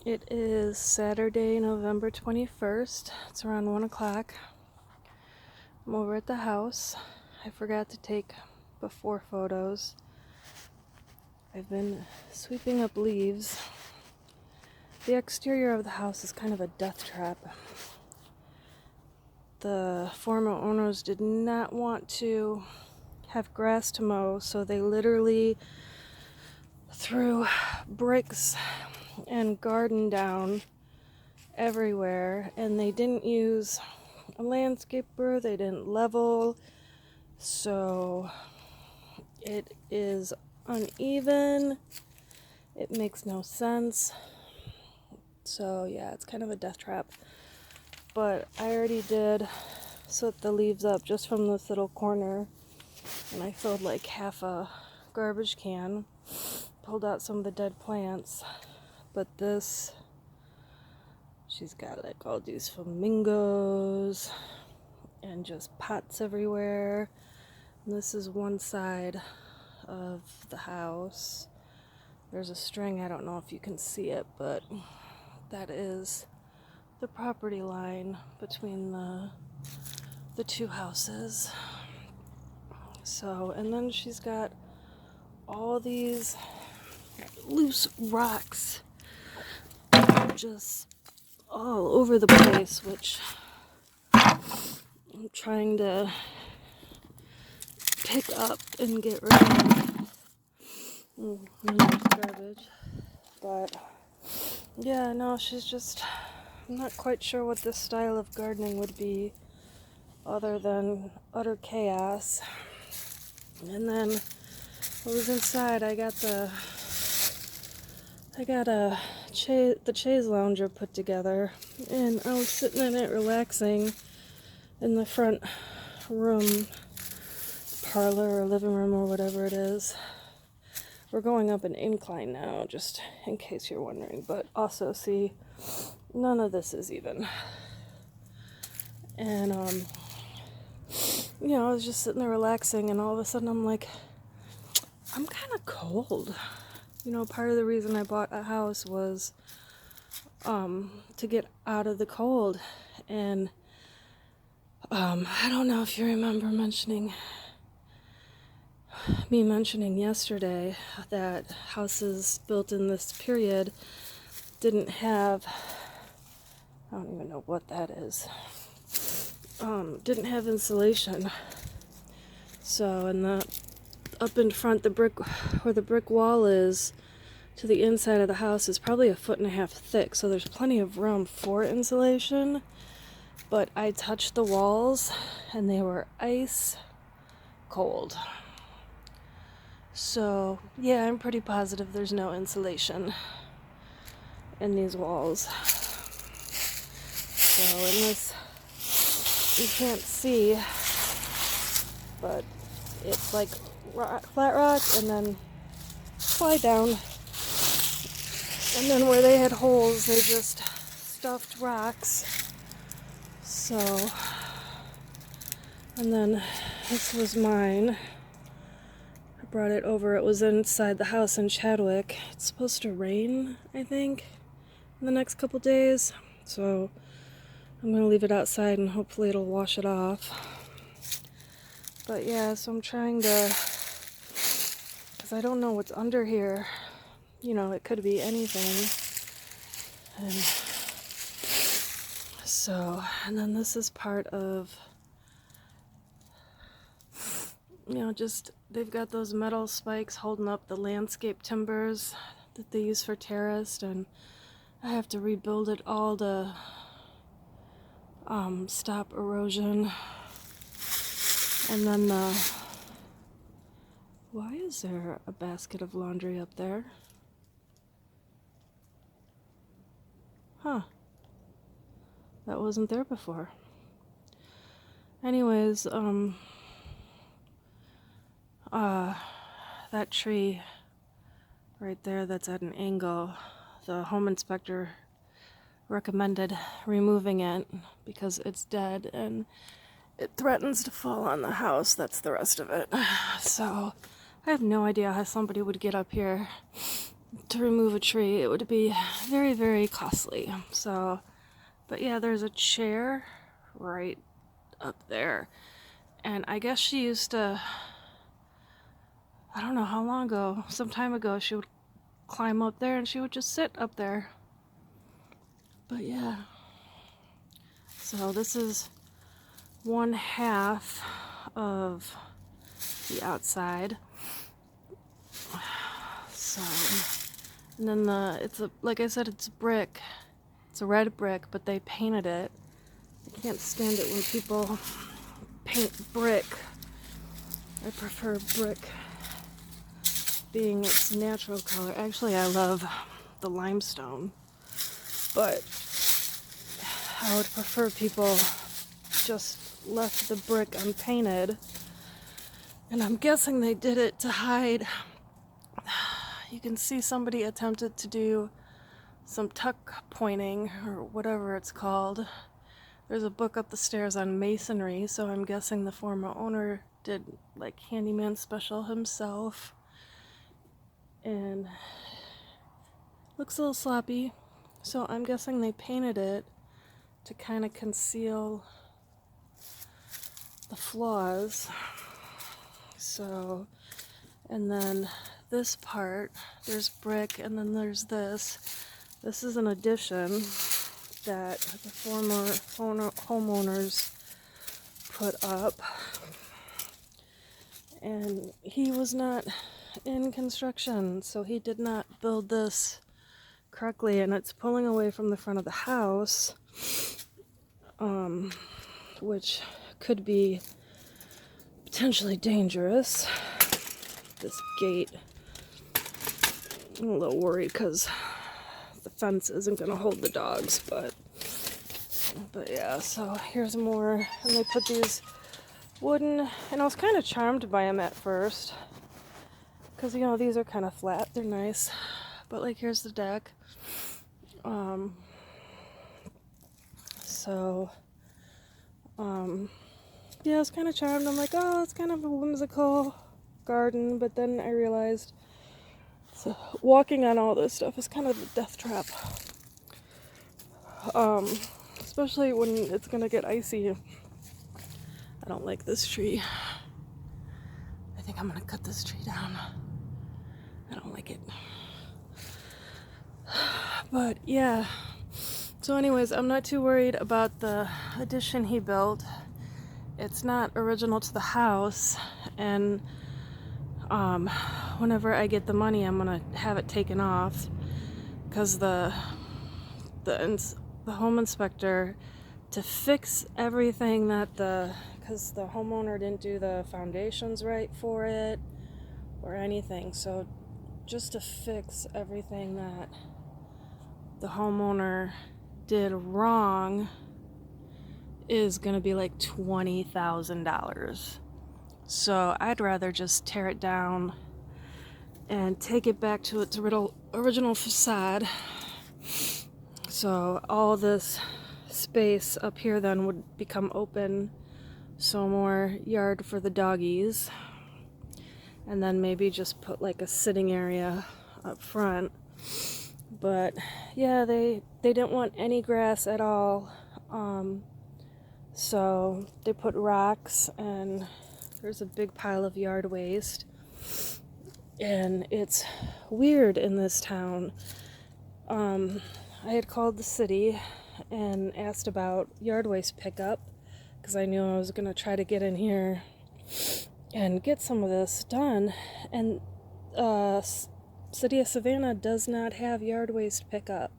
It is Saturday, November 21st. It's around 1 o'clock. I'm over at the house. I forgot to take before photos. I've been sweeping up leaves. The exterior of the house is kind of a death trap. The former owners did not want to have grass to mow, so they literally threw bricks and garden down everywhere, and they didn't use a landscaper, they didn't level, so it is uneven, it makes no sense. So yeah, it's kind of a death trap. But I already did sweep the leaves up just from this little corner, and I filled like half a garbage can, pulled out some of the dead plants. But this, she's got like all these flamingos and just pots everywhere. And this is one side of the house. There's a string, I don't know if you can see it, but that is the property line between the two houses. So, and then she's got all these loose rocks just all over the place, which I'm trying to pick up and get rid of. And there's garbage. But yeah, no, she's just, I'm not quite sure what this style of gardening would be other than utter chaos. And then I was inside, I got the chaise lounger put together, and I was sitting in it relaxing in the front room, parlor or living room or whatever it is. We're going up an incline now, just in case you're wondering, but also see, none of this is even. And I was just sitting there relaxing, and all of a sudden I'm like, I'm kind of cold. Part of the reason I bought a house was to get out of the cold. And I don't know if you remember me mentioning yesterday that houses built in this period didn't have, I don't even know what that is, didn't have insulation. So up in front, where the brick wall is to the inside of the house is probably 1.5 feet thick, so there's plenty of room for insulation. But I touched the walls and they were ice cold. So yeah, I'm pretty positive there's no insulation in these walls. So in this, you can't see, but it's like flat rock and then slide down. And then where they had holes, they just stuffed rocks. So, and then this was mine. I brought it over. It was inside the house in Chadwick. It's supposed to rain, I think, in the next couple days. So I'm going to leave it outside and hopefully it'll wash it off. But yeah, so I'm trying to, because I don't know what's under here. It could be anything. And so, and then this is part of, they've got those metal spikes holding up the landscape timbers that they use for terraced, and I have to rebuild it all to stop erosion. And then why is there a basket of laundry up there? Huh. That wasn't there before. Anyways, that tree right there that's at an angle, the home inspector recommended removing it because it's dead and it threatens to fall on the house. That's the rest of it. So I have no idea how somebody would get up here to remove a tree, it would be very, very costly. So, but yeah, there's a chair right up there. And I guess she used to, I don't know how long ago, some time ago, she would climb up there and she would just sit up there. But yeah. So this is one half of the outside. So, and then it's a, like I said, it's brick. It's a red brick, but they painted it. I can't stand it when people paint brick. I prefer brick being its natural color. Actually, I love the limestone, but I would prefer people just left the brick unpainted. And I'm guessing they did it to hide. You can see somebody attempted to do some tuck pointing or whatever it's called. There's a book up the stairs on masonry, so I'm guessing the former owner did like handyman special himself. And looks a little sloppy, so I'm guessing they painted it to kind of conceal the flaws. So, and then this part, there's brick, and then there's this. This is an addition that the former homeowners put up. And he was not in construction, so he did not build this correctly, and it's pulling away from the front of the house, which could be potentially dangerous. This gate, I'm a little worried because the fence isn't going to hold the dogs, but yeah, so here's more, and they put these wooden, and I was kind of charmed by them at first, because, you know, these are kind of flat, they're nice, but like here's the deck. Yeah, I was kind of charmed. I'm like, oh, it's kind of a whimsical garden, but then I realized walking on all this stuff is kind of a death trap. Especially when it's gonna get icy. I don't like this tree. I think I'm gonna cut this tree down. I don't like it. But yeah. So anyways, I'm not too worried about the addition he built. It's not original to the house, and whenever I get the money, I'm gonna have it taken off, because the home inspector, to fix everything that because the homeowner didn't do the foundations right for it or anything, so just to fix everything that the homeowner did wrong is gonna be like $20,000. So I'd rather just tear it down and take it back to its original facade. So all this space up here then would become open, so more yard for the doggies, and then maybe just put like a sitting area up front. But yeah, they didn't want any grass at all, so they put rocks, and there's a big pile of yard waste. And it's weird in this town. I had called the city and asked about yard waste pickup, because I knew I was going to try to get in here and get some of this done. And City of Savannah does not have yard waste pickup.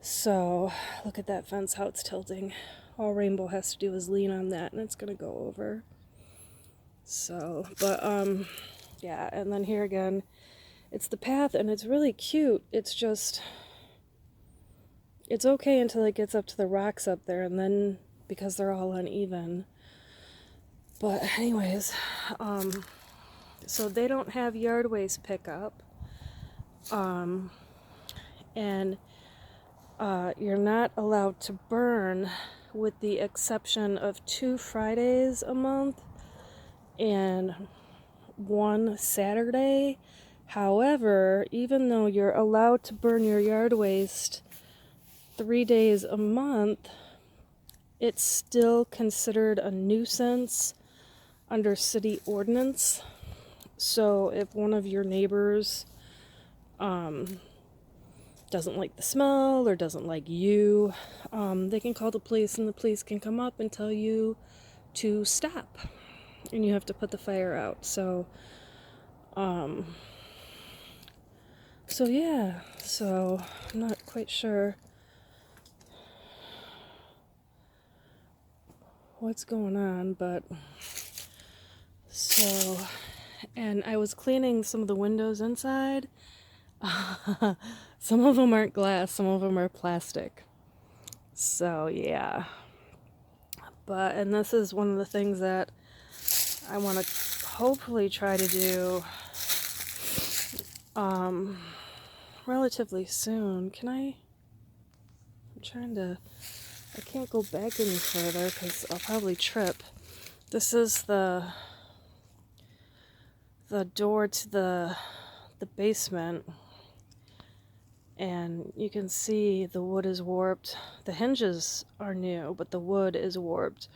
So look at that fence, how it's tilting. All Rainbow has to do is lean on that and it's going to go over. So, but yeah, and then here again, it's the path, and it's really cute. It's just, it's okay until it gets up to the rocks up there, and then, because they're all uneven. But anyways, so they don't have yard waste pickup, and you're not allowed to burn, with the exception of 2 Fridays a month and 1 Saturday. However, even though you're allowed to burn your yard waste 3 days a month, it's still considered a nuisance under city ordinance. So if one of your neighbors doesn't like the smell or doesn't like you, they can call the police, and the police can come up and tell you to stop, and you have to put the fire out. So yeah, so I'm not quite sure what's going on, but so, and I was cleaning some of the windows inside. Some of them aren't glass, some of them are plastic. So yeah, but, and this is one of the things that I want to hopefully try to do relatively soon. I'm trying to, I can't go back any further because I'll probably trip. This is the door to the basement, and you can see the wood is warped. The hinges are new, but the wood is warped.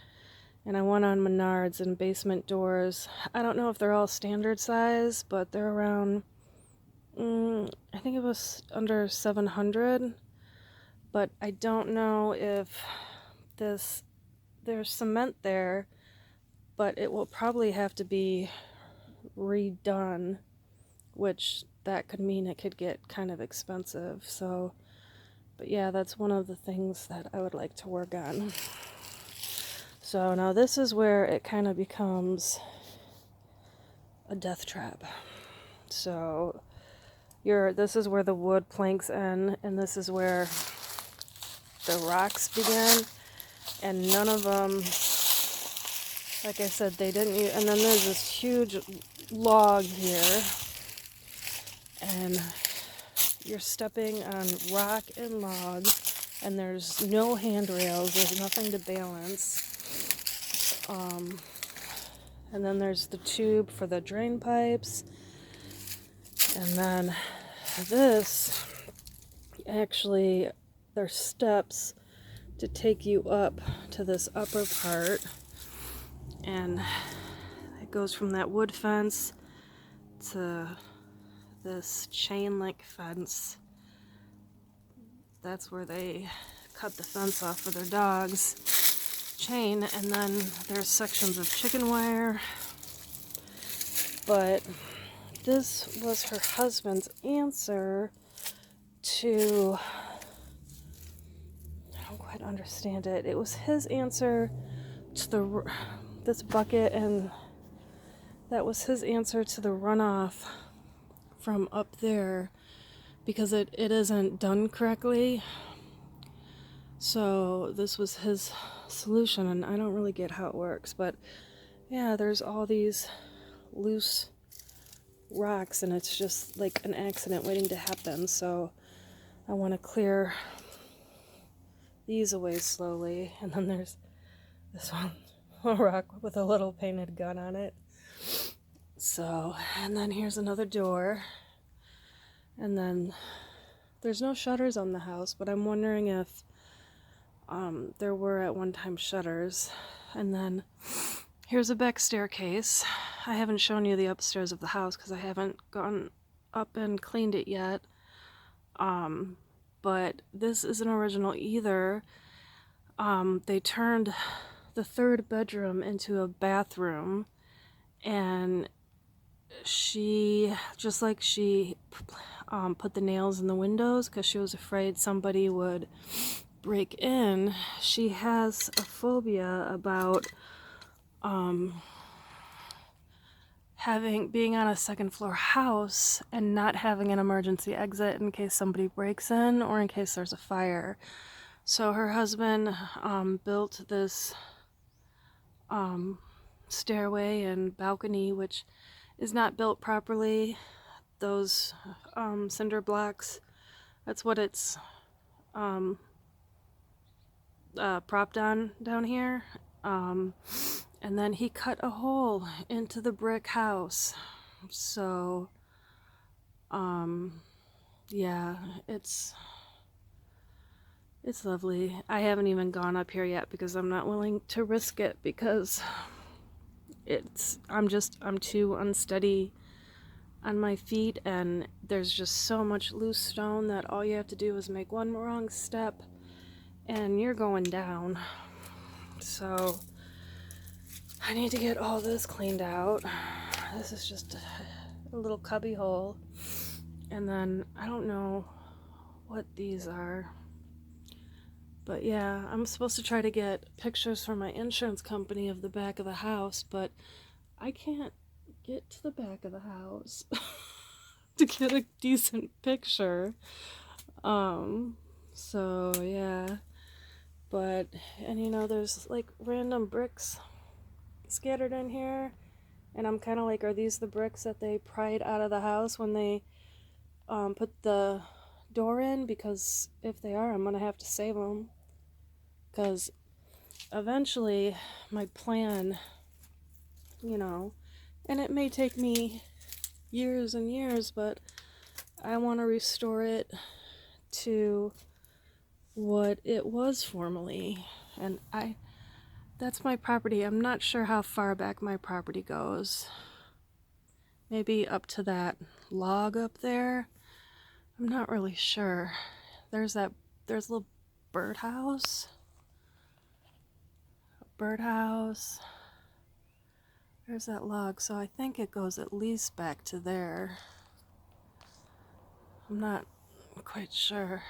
And I went on Menards, and basement doors, I don't know if they're all standard size, but they're around, I think it was under 700. But I don't know if there's cement there, but it will probably have to be redone, which that could mean it could get kind of expensive. So, but yeah, that's one of the things that I would like to work on. So now this is where it kind of becomes a death trap. So this is where the wood planks end, and this is where the rocks begin, and none of them, like I said, they didn't use, and then there's this huge log here, and you're stepping on rock and log, and there's no handrails, there's nothing to balance. And then there's the tube for the drain pipes, and then this, actually, there's steps to take you up to this upper part, and it goes from that wood fence to this chain link fence. That's where they cut the fence off for their dogs. Chain, and then there's sections of chicken wire. But this was her husband's answer to, I don't quite understand it. It was his answer to this bucket, and that was his answer to the runoff from up there, because it isn't done correctly. So this was his solution, and I don't really get how it works. But yeah, there's all these loose rocks, and it's just like an accident waiting to happen. So I want to clear these away slowly. And then there's this one, a rock with a little painted gun on it. So, and then here's another door, and then there's no shutters on the house, but I'm wondering if there were at one time shutters. And then here's a back staircase. I haven't shown you the upstairs of the house because I haven't gone up and cleaned it yet. But this isn't original either. They turned the third bedroom into a bathroom, and she, just like she put the nails in the windows because she was afraid somebody would break in, she has a phobia about being on a second floor house and not having an emergency exit in case somebody breaks in or in case there's a fire. So her husband built this stairway and balcony, which is not built properly. Those cinder blocks, that's what it's propped on down here. And then he cut a hole into the brick house. So Yeah, it's lovely. I haven't even gone up here yet because I'm not willing to risk it because I'm too unsteady on my feet, and there's just so much loose stone that all you have to do is make one wrong step and you're going down. So I need to get all this cleaned out. This is just a little cubby hole. And then I don't know what these are. But yeah, I'm supposed to try to get pictures from my insurance company of the back of the house, but I can't get to the back of the house to get a decent picture. So yeah. But, and you know, there's like random bricks scattered in here, and I'm kind of like, are these the bricks that they pried out of the house when they put the door in? Because if they are, I'm gonna have to save them. Because eventually, my plan, you know, and it may take me years and years, but I want to restore it to what it was formerly. And that's my property. I'm not sure how far back my property goes. Maybe up to that log up there. I'm not really sure. There's a little birdhouse. Birdhouse. There's that log, so I think it goes at least back to there. I'm not quite sure.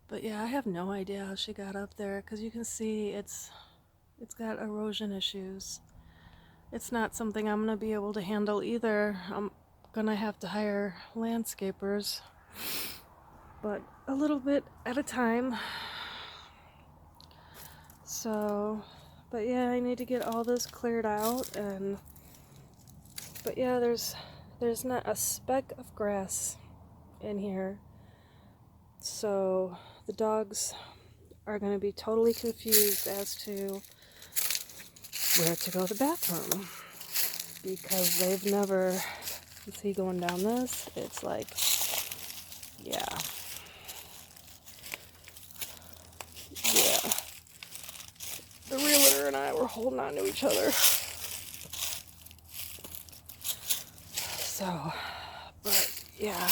But yeah, I have no idea how she got up there, because you can see it's got erosion issues. It's not something I'm gonna be able to handle either. I'm gonna have to hire landscapers, but a little bit at a time. So, but yeah, I need to get all this cleared out, but yeah, there's not a speck of grass in here. So the dogs are going to be totally confused as to where to go to the bathroom, because they've never, you see going down this, it's like, yeah. The realtor and I were holding on to each other. So, but yeah.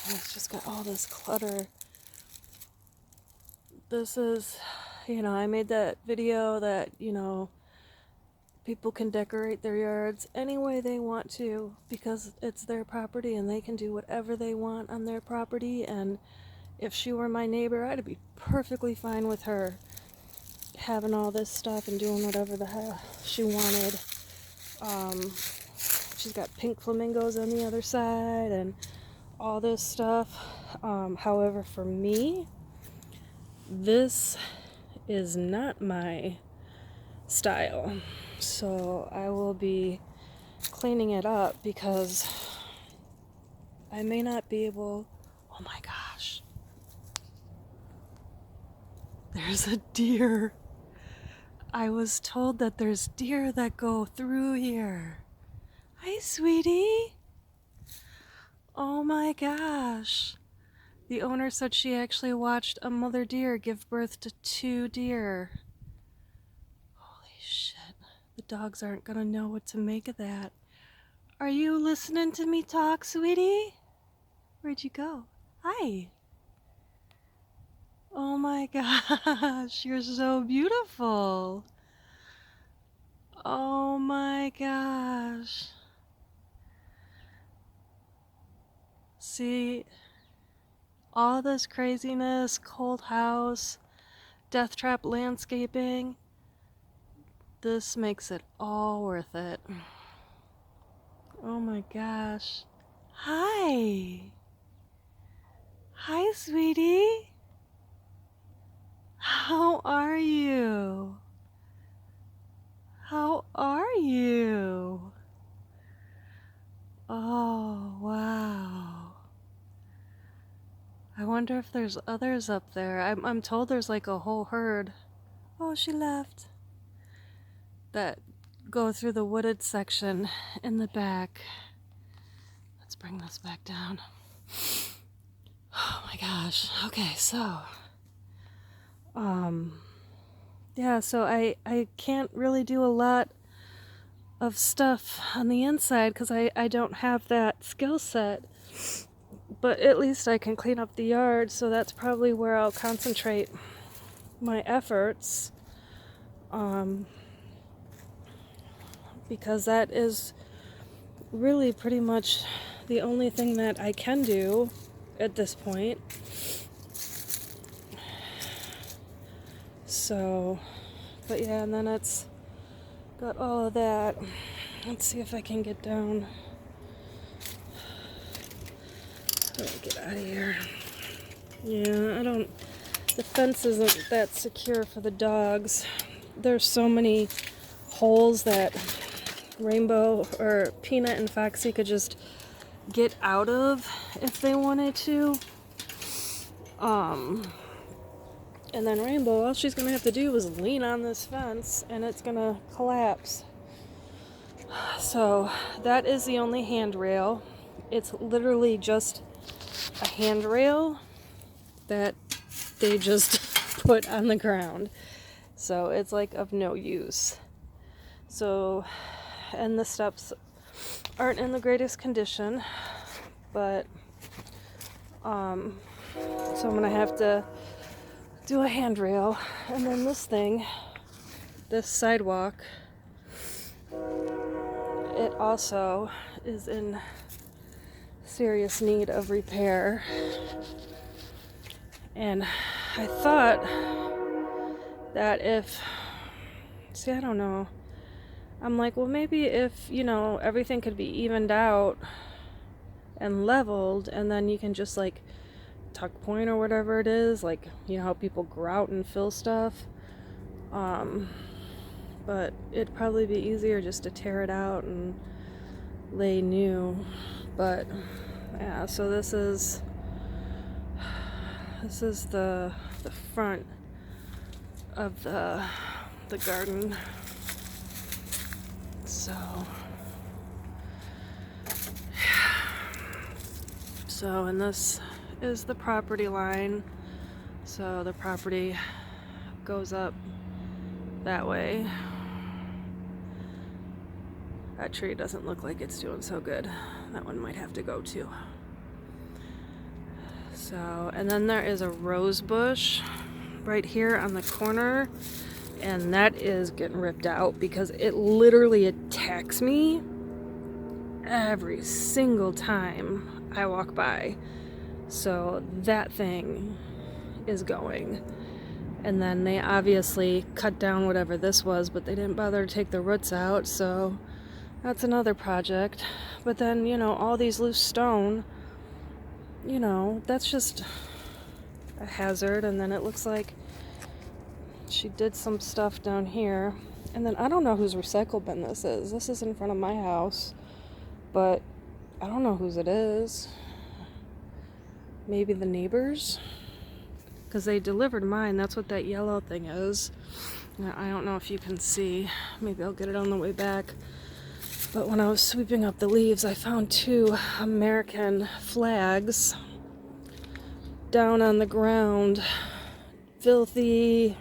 It's just got all this clutter. This is, I made that video that, people can decorate their yards any way they want to because it's their property and they can do whatever they want on their property. And if she were my neighbor, I'd be perfectly fine with her having all this stuff and doing whatever the hell she wanted. She's got pink flamingos on the other side and all this stuff. However, for me, this is not my style. So I will be cleaning it up because I may not be able. Oh my gosh. There's a deer. I was told that there's deer that go through here. Hi, sweetie. Oh my gosh. The owner said she actually watched a mother deer give birth to 2 deer. Holy shit. The dogs aren't gonna know what to make of that. Are you listening to me talk, sweetie? Where'd you go? Hi. Oh my gosh, you're so beautiful. Oh my gosh. See, all this craziness, cold house, death trap landscaping, this makes it all worth it. Oh my gosh. Hi. Hi, sweetie. How are you? How are you? Oh, wow. I wonder if there's others up there. I'm told there's like a whole herd. Oh, she left. That go through the wooded section in the back. Let's bring this back down. Oh my gosh. Okay, so yeah, so I can't really do a lot of stuff on the inside because I don't have that skill set, but at least I can clean up the yard, so that's probably where I'll concentrate my efforts, because that is really pretty much the only thing that I can do at this point. So, but yeah, and then it's got all of that. Let's see if I can get down. How do I get out of here? Yeah, the fence isn't that secure for the dogs. There's so many holes that Rainbow or Peanut and Foxy could just get out of if they wanted to. And then Rainbow, all she's gonna have to do is lean on this fence and it's gonna collapse. So that is the only handrail. It's literally just a handrail that they just put on the ground. So it's like of no use. So, and the steps aren't in the greatest condition, but so I'm gonna have to do a handrail. And then this sidewalk, it also is in serious need of repair. And I thought that I don't know. I'm like, well, maybe if, everything could be evened out and leveled, and then you can just like tuck point or whatever it is, like, how people grout and fill stuff. But it'd probably be easier just to tear it out and lay new. But yeah, so this is the front of the garden. So and this is the property line. So the property goes up that way. That tree doesn't look like it's doing so good. That one might have to go too. So, and then there is a rose bush right here on the corner, and that is getting ripped out because it literally attacks me every single time I walk by. So that thing is going. And then they obviously cut down whatever this was, but they didn't bother to take the roots out, so that's another project. But then, all these loose stone, that's just a hazard. And then it looks like she did some stuff down here. And then I don't know whose recycle bin this is. This is in front of my house, but I don't know whose it is. Maybe the neighbors? Because they delivered mine. That's what that yellow thing is. I don't know if you can see. Maybe I'll get it on the way back. But when I was sweeping up the leaves, I found 2 American flags down on the ground. Filthy.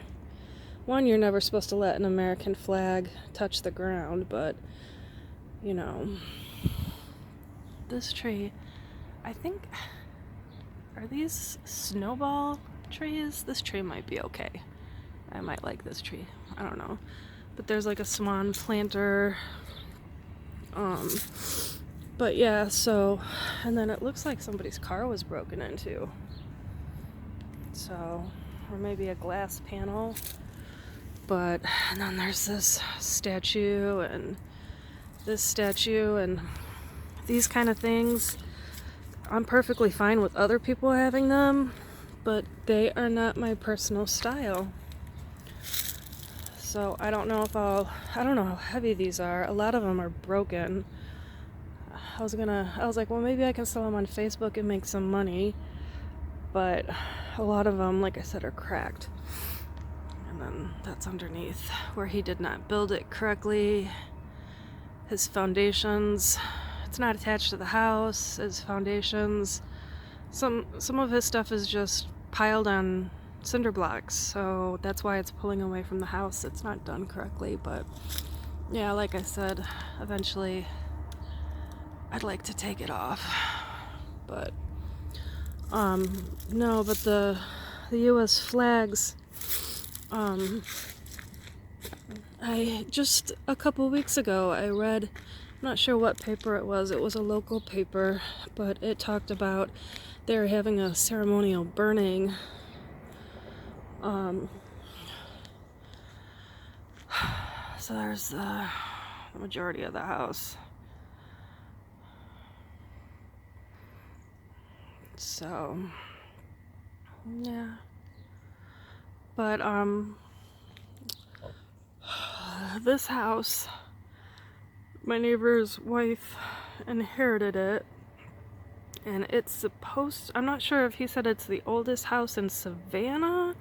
One, you're never supposed to let an American flag touch the ground, but, this tree, I think, are these snowball trees? This tree might be okay. I might like this tree. I don't know. But there's like a swan planter. But yeah, so, and then it looks like somebody's car was broken into. So, or maybe a glass panel. But, and then there's this statue and this statue and these kind of things. I'm perfectly fine with other people having them, but they are not my personal style. So I don't know I don't know how heavy these are. A lot of them are broken. I was like, well, maybe I can sell them on Facebook and make some money. But a lot of them, like I said, are cracked. And then that's underneath where he did not build it correctly. his foundations. It's not attached to the house. His foundations. Some of his stuff is just piled on cinder blocks, so that's why it's pulling away from the house. It's not done correctly, but yeah, like I said, eventually I'd like to take it off. But no, but the US flags, I just a couple weeks ago I read, I'm not sure what paper it was a local paper, but it talked about they're having a ceremonial burning. So there's the majority of the house. So yeah, but this house, my neighbor's wife inherited it, and I'm not sure if he said it's the oldest house in Savannah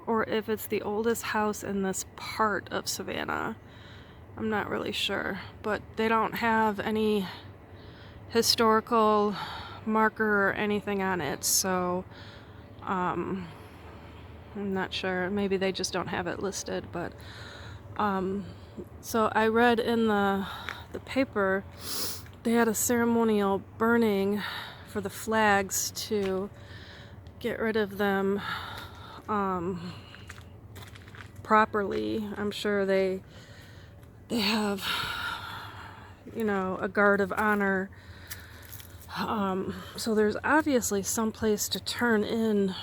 or if it's the oldest house in this part of Savannah. I'm not really sure, but they don't have any historical marker or anything on it, so I'm not sure. Maybe they just don't have it listed, but so I read in the paper they had a ceremonial burning for the flags to get rid of them properly. I'm sure they have, a guard of honor. So there's obviously some place to turn in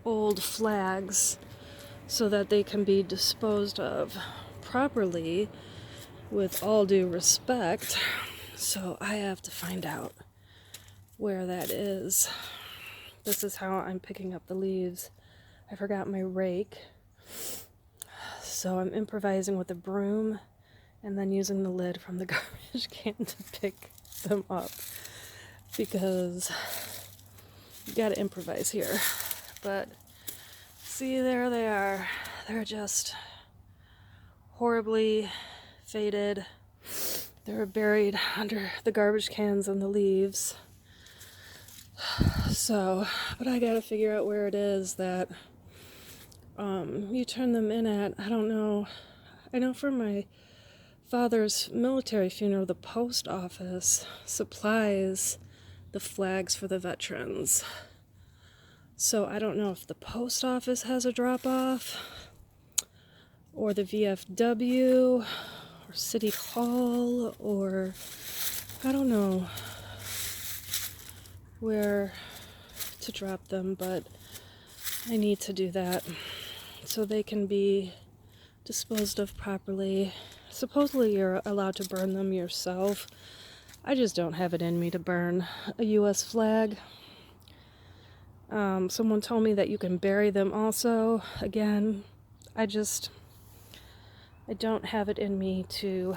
old flags so that they can be disposed of properly with all due respect. So I have to find out where that is. This is how I'm picking up the leaves. I forgot my rake, so I'm improvising with a broom and then using the lid from the garbage can to pick them up, because you gotta improvise here. But see, there they are. They're just horribly faded. They were buried under the garbage cans and the leaves. So, but I gotta figure out where it is that you turn them in at. I don't know. I know for my father's military funeral, the post office supplies the flags for the veterans. So I don't know if the post office has a drop-off, or the VFW, or City Hall, or I don't know where to drop them, but I need to do that so they can be disposed of properly. Supposedly you're allowed to burn them yourself. I just don't have it in me to burn a US flag. Someone told me that you can bury them also. Again, I don't have it in me to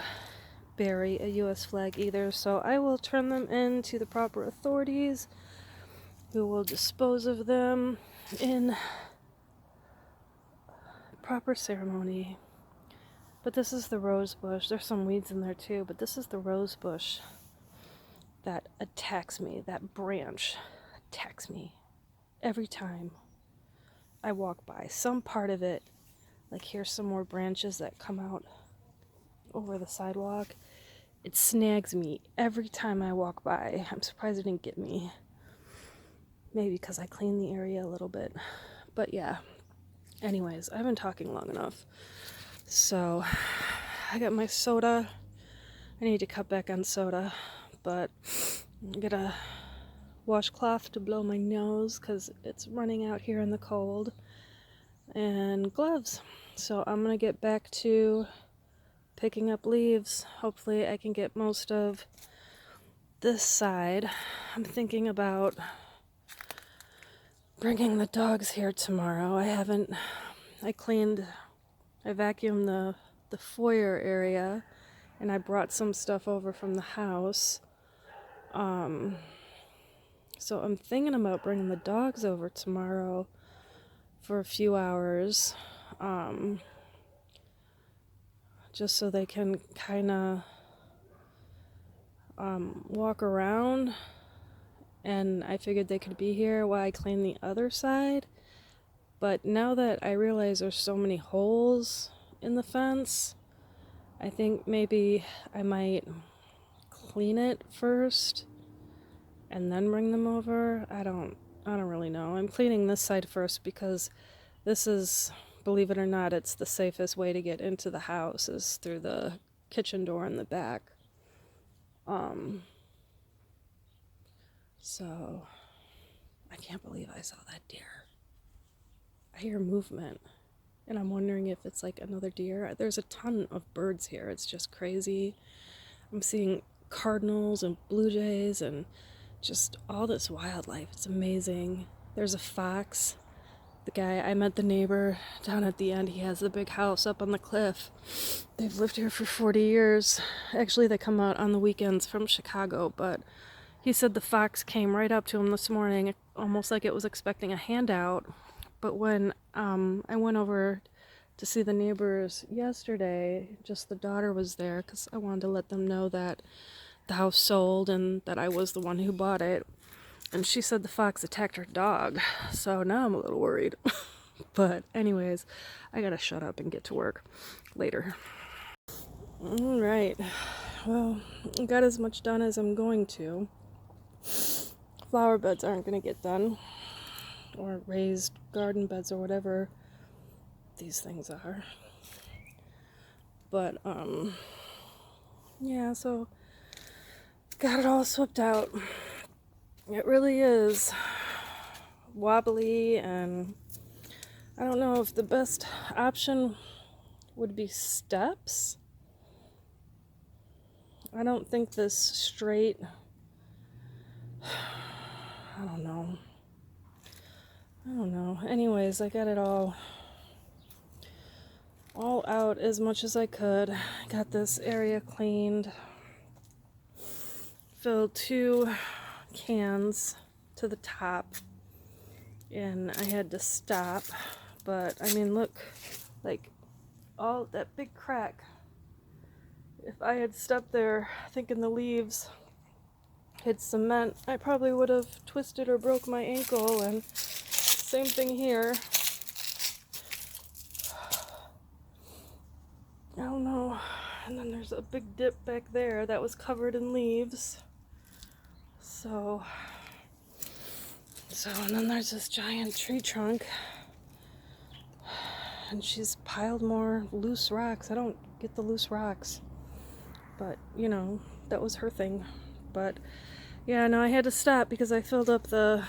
bury a US flag either, so I will turn them in to the proper authorities who will dispose of them in proper ceremony. But this is the rose bush. There's some weeds in there too, but this is the rose bush that attacks me. That branch attacks me every time I walk by. Some part of it, like here's some more branches that come out over the sidewalk. It snags me every time I walk by. I'm surprised it didn't get me. Maybe because I cleaned the area a little bit. But yeah. Anyways, I've been talking long enough. So I got my soda. I need to cut back on soda, but I got a washcloth to blow my nose because it's running out here in the cold, and gloves. So I'm gonna get back to picking up leaves. Hopefully I can get most of this side. I'm thinking about bringing the dogs here tomorrow. I vacuumed the foyer area, and I brought some stuff over from the house. So I'm thinking about bringing the dogs over tomorrow for a few hours, just so they can kind of walk around, and I figured they could be here while I clean the other side. But now that I realize there's so many holes in the fence, I think maybe I might clean it first and then bring them over. I don't really know. I'm cleaning this side first because this is, believe it or not, it's the safest way to get into the house is through the kitchen door in the back. So I can't believe I saw that deer. I hear movement, and I'm wondering if it's like another deer. There's a ton of birds here. It's just crazy. I'm seeing cardinals and blue jays and just all this wildlife. It's amazing. There's a fox. I met the neighbor down at the end. He has the big house up on the cliff. They've lived here for 40 years. Actually, they come out on the weekends from Chicago, but he said the fox came right up to him this morning, almost like it was expecting a handout. But when I went over to see the neighbors yesterday, just the daughter was there because I wanted to let them know that the house sold and that I was the one who bought it. And she said the fox attacked her dog, so now I'm a little worried. But anyways, I gotta shut up and get to work later. All right, well, I got as much done as I'm going to. Flower beds aren't gonna get done, or raised garden beds or whatever these things are. But yeah, so got it all swept out. It really is wobbly, and I don't know if the best option would be steps. I don't think this straight, I don't know. Anyways, I got it all out as much as I could. Got this area cleaned. Filled 2 cans to the top, and I had to stop. But I mean, look, like all that big crack. If I had stepped there thinking the leaves hit cement, I probably would have twisted or broke my ankle. And same thing here. I don't know. And then there's a big dip back there that was covered in leaves. So and then there's this giant tree trunk, and she's piled more loose rocks. I don't get the loose rocks, but you know, that was her thing. But yeah, no, I had to stop because I filled up the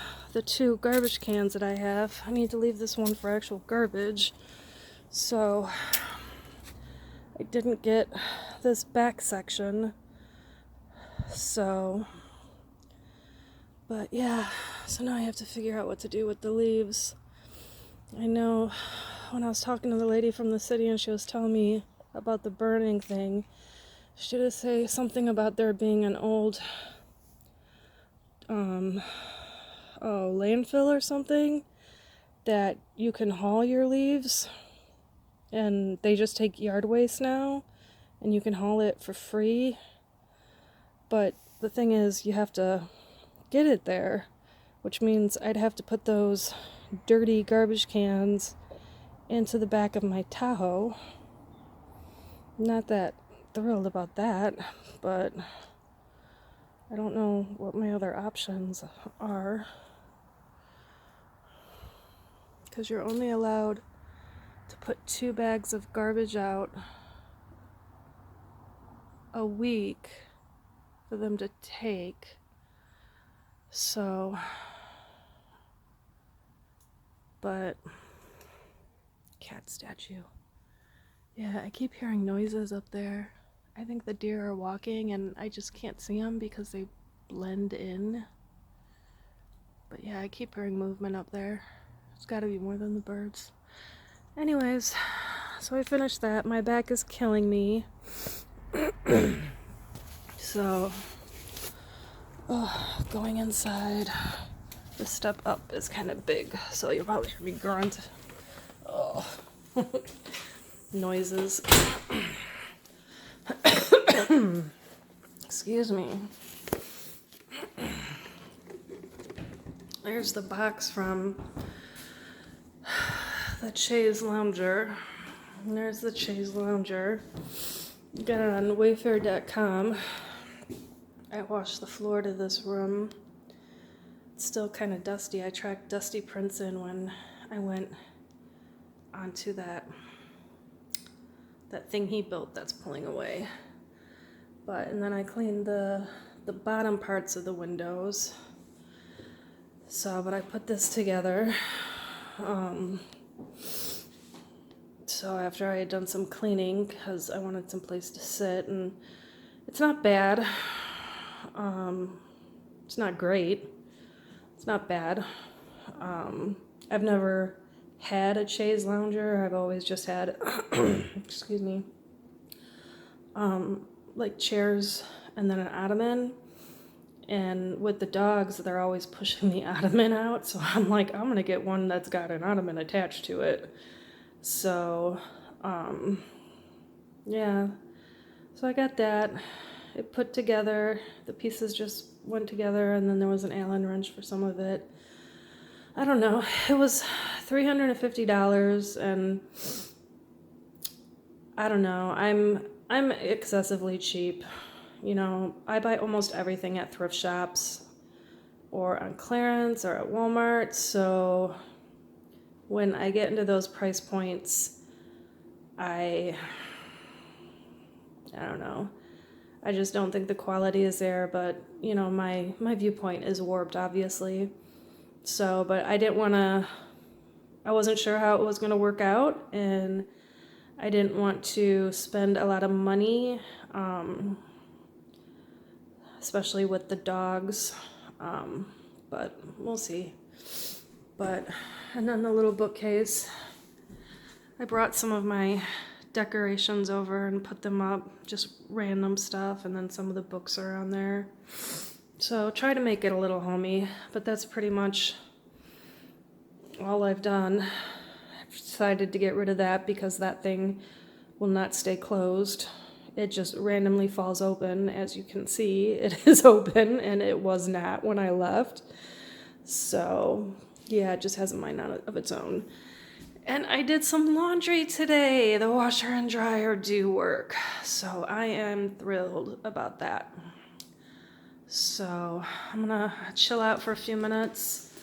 2 garbage cans that I have. I need to leave this one for actual garbage, so I didn't get this back section. So, but yeah, so now I have to figure out what to do with the leaves. I know when I was talking to the lady from the city and she was telling me about the burning thing, she did say something about there being an old landfill or something that you can haul your leaves, and they just take yard waste now and you can haul it for free. But the thing is, you have to get it there, which means I'd have to put those dirty garbage cans into the back of my Tahoe. Not that thrilled about that, but I don't know what my other options are, because you're only allowed to put 2 bags of garbage out a week for them to take. So, but cat statue. Yeah, I keep hearing noises up there. I think the deer are walking and I just can't see them because they blend in. But yeah, I keep hearing movement up there. It's got to be more than the birds. Anyways, so I finished that. My back is killing me. So, going inside. The step up is kind of big, so you'll probably hear me grunt. Noises. Excuse me. There's the box from the Chaise Lounger. And there's the Chaise Lounger. Got it on Wayfair.com. I washed the floor to this room. It's still kind of dusty. I tracked Dusty Prince in when I went onto that thing he built that's pulling away. And then I cleaned the bottom parts of the windows. But I put this together. So after I had done some cleaning, because I wanted some place to sit, and it's not bad. It's not great. It's not bad. I've never had a Chaise Lounger. I've always just had, excuse me, like chairs and then an ottoman. And with the dogs, they're always pushing the ottoman out. So I'm like, I'm going to get one that's got an ottoman attached to it. So, yeah. So I got that. It put together. The pieces just went together, and then there was an Allen wrench for some of it. I don't know. It was $350, and I don't know. I'm excessively cheap. You know, I buy almost everything at thrift shops or on clearance or at Walmart. So when I get into those price points, I don't know. I just don't think the quality is there, but you know, my viewpoint is warped, obviously. So, but I wasn't sure how it was going to work out, and I didn't want to spend a lot of money, especially with the dogs, but we'll see. And then the little bookcase, I brought some of my decorations over and put them up, just random stuff, and then some of the books are on there. So try to make it a little homey, but that's pretty much all I've done. I've decided to get rid of that because that thing will not stay closed. It just randomly falls open. As you can see, it is open, and it was not when I left. So yeah, it just has a mind of its own. And I did some laundry today. The washer and dryer do work. So I am thrilled about that. So I'm gonna chill out for a few minutes.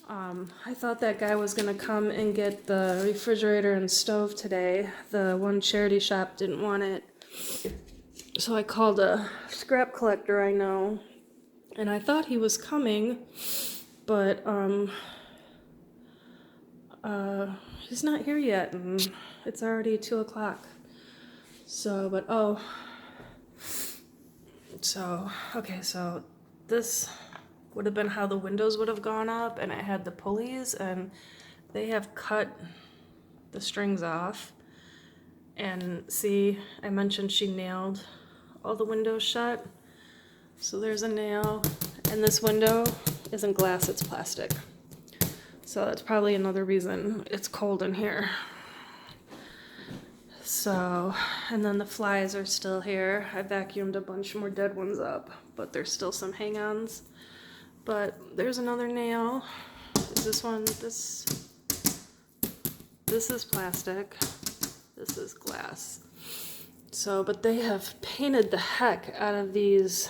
I thought that guy was gonna come and get the refrigerator and stove today. The one charity shop didn't want it. So I called a scrap collector I know, and I thought he was coming, but he's not here yet, and it's already 2:00. So, okay, so this would have been how the windows would have gone up, and it had the pulleys, and they have cut the strings off. And see, I mentioned she nailed all the windows shut. So there's a nail, and this window isn't glass, it's plastic. So that's probably another reason it's cold in here. So, and then the flies are still here. I vacuumed a bunch more dead ones up, but there's still some hang-ons. But there's another nail. Is this one? This is plastic. This is glass. So, but they have painted the heck out of these,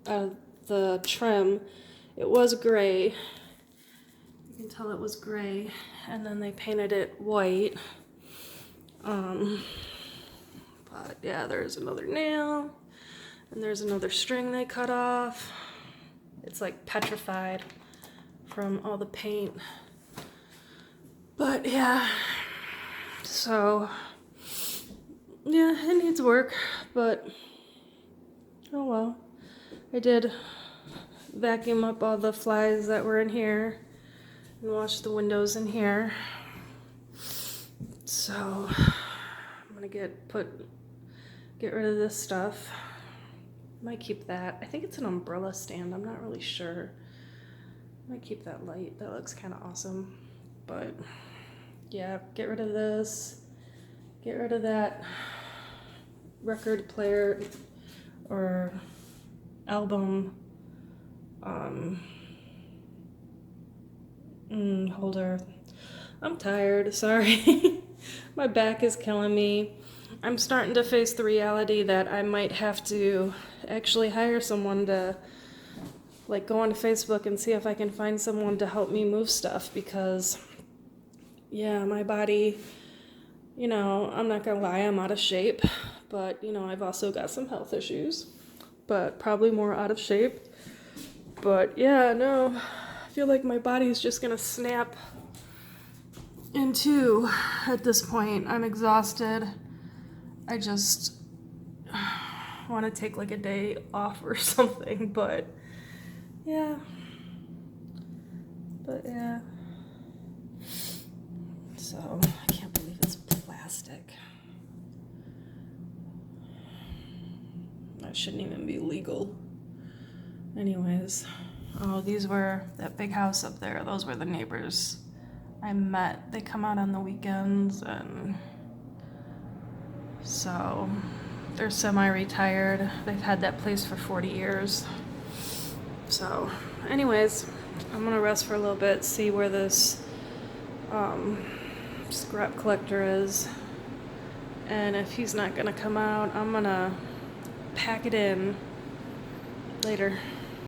the trim. It was gray. You can tell it was gray, and then they painted it white. But yeah, there's another nail, and there's another string they cut off. It's like petrified from all the paint. But yeah, so yeah, it needs work, but oh well. I did vacuum up all the flies that were in here and wash the windows in here. So I'm gonna get rid of this stuff. Might keep that. I think it's an umbrella stand. I'm not really sure. Might keep that light. That looks kind of awesome. But yeah, get rid of this. Get rid of that record player or album Holder. I'm tired, sorry. My back is killing me. I'm starting to face the reality that I might have to actually hire someone to like go on Facebook and see if I can find someone to help me move stuff because yeah, my body, I'm not gonna lie, I'm out of shape, but I've also got some health issues, but probably more out of shape. But yeah, no, I feel like my body's just gonna snap in two at this point. I'm exhausted. I just want to take like a day off or something, but yeah. So, I can't believe it's plastic. That shouldn't even be legal. Anyways, oh, these were that big house up there. Those were the neighbors I met. They come out on the weekends, and so they're semi-retired. They've had that place for 40 years. So, anyways, I'm gonna rest for a little bit, see where this scrap collector is, and if he's not gonna come out, I'm gonna pack it in later.